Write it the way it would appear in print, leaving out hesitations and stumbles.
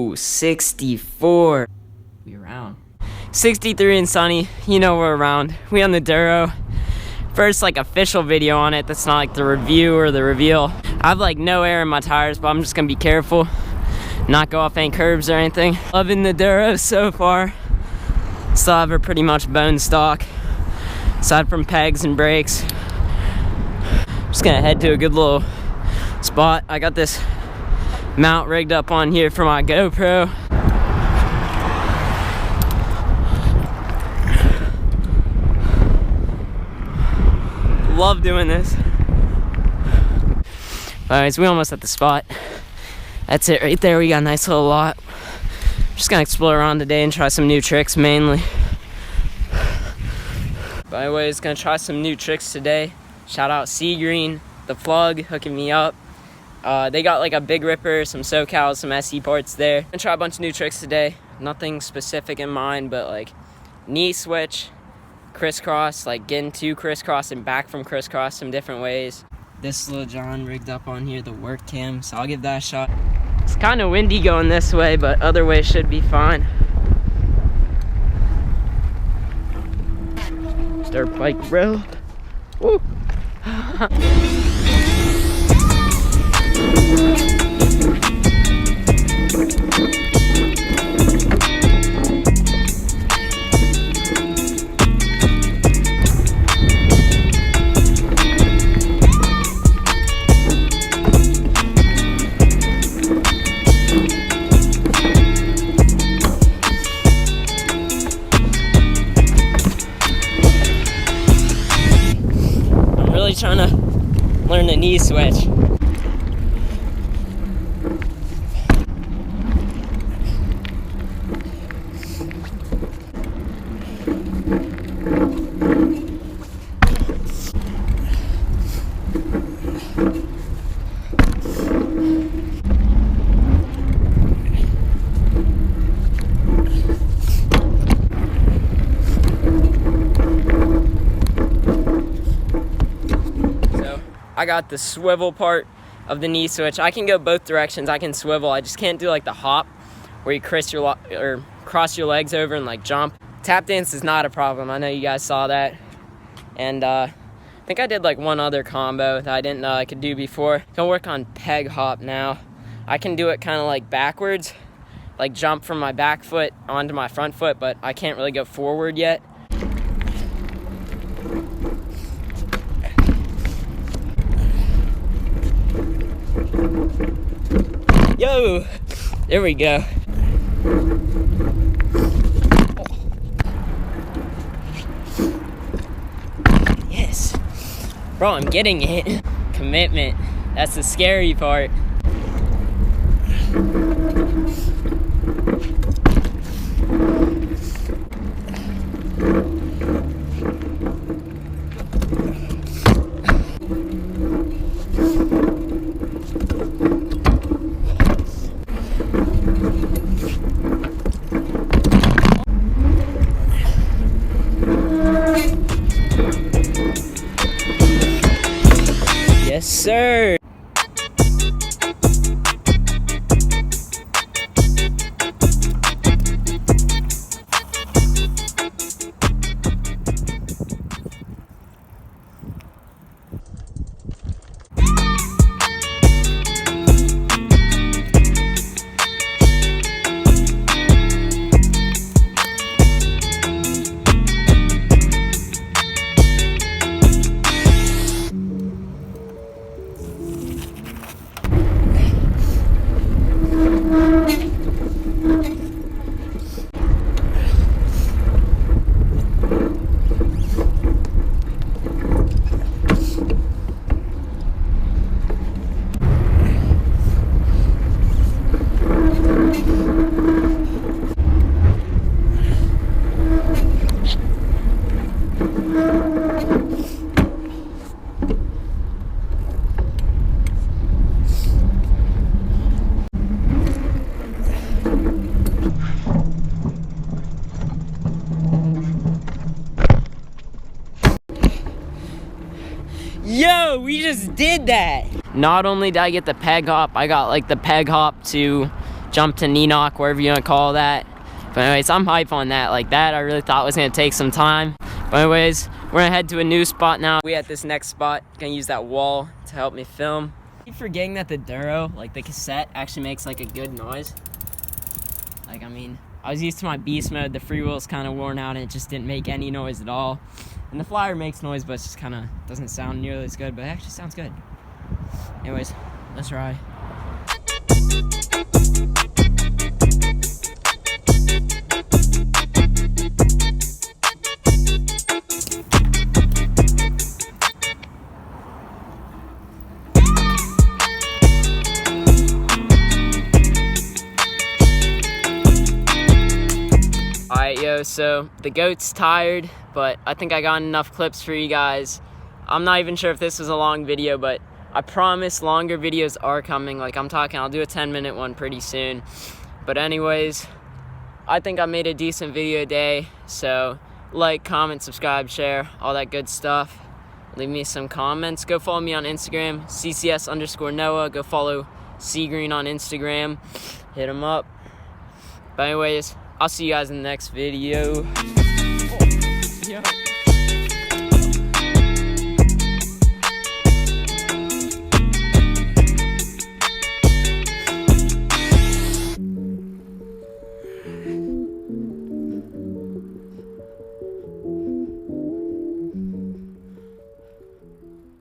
Ooh, 64. We around. 63 and sunny. You know we're around. We on the Duro. First like official video on it that's not like the review or the reveal. I have like no air in my tires, but I'm just gonna be careful. Not go off any curbs or anything. Loving the Duro so far. Still have her pretty much bone stock. Aside from pegs and brakes. Just gonna head to a good little spot. I got this mount rigged up on here for my GoPro. Love doing this. Alright, so we almost at the spot. That's it right there. We got a nice little lot. Just gonna explore around today and try some new tricks mainly. By the way, just gonna try some new tricks today. Shout out Sea Green, the plug, hooking me up. They got like a Big Ripper, some SoCal, some SE parts there. Gonna try a bunch of new tricks today. Nothing specific in mind, but like knee switch, crisscross, like getting to crisscross and back from crisscross some different ways. This little John rigged up on here, the work cam, so I'll give that a shot. It's kind of windy going this way, but other way should be fine. Dirt bike road. Woo! Trying to learn the knee switch. I got the swivel part of the knee switch. I can go both directions. I can swivel. I just can't do like the hop where you cross your legs over and like jump. Tap dance is not a problem. I know you guys saw that. And I think I did like one other combo that I didn't know I could do before. Gonna work on peg hop now. I can do it kind of like backwards, like jump from my back foot onto my front foot, but I can't really go forward yet. Yo, there we go. Yes, bro, I'm getting it. Commitment, that's the scary part. Yes, sir. Yo, we just did that. Not only did I get the peg hop, I got like the peg hop to jump to Nenock, wherever you want to call that. But anyways, I'm hype on that. Like that, I really thought was gonna take some time. But anyways, we're gonna head to a new spot now. We at this next spot, gonna use that wall to help me film. I keep forgetting that the Duro, like the cassette, actually makes like a good noise. Like, I mean, I was used to my beast mode, the freewheel's kind of worn out and it just didn't make any noise at all. And the flyer makes noise, but it just kind of doesn't sound nearly as good, but it actually sounds good. Anyways, let's ride. Alright, yo, so the goat's tired, but I think I got enough clips for you guys. I'm not even sure if this was a long video, but I promise longer videos are coming. Like, I'm talking, I'll do a 10-minute one pretty soon. But anyways, I think I made a decent video today. So, like, comment, subscribe, share, all that good stuff. Leave me some comments. Go follow me on Instagram, CCS_Noah. Go follow Seagreen on Instagram. Hit him up. But anyways, I'll see you guys in the next video. Oh, yeah.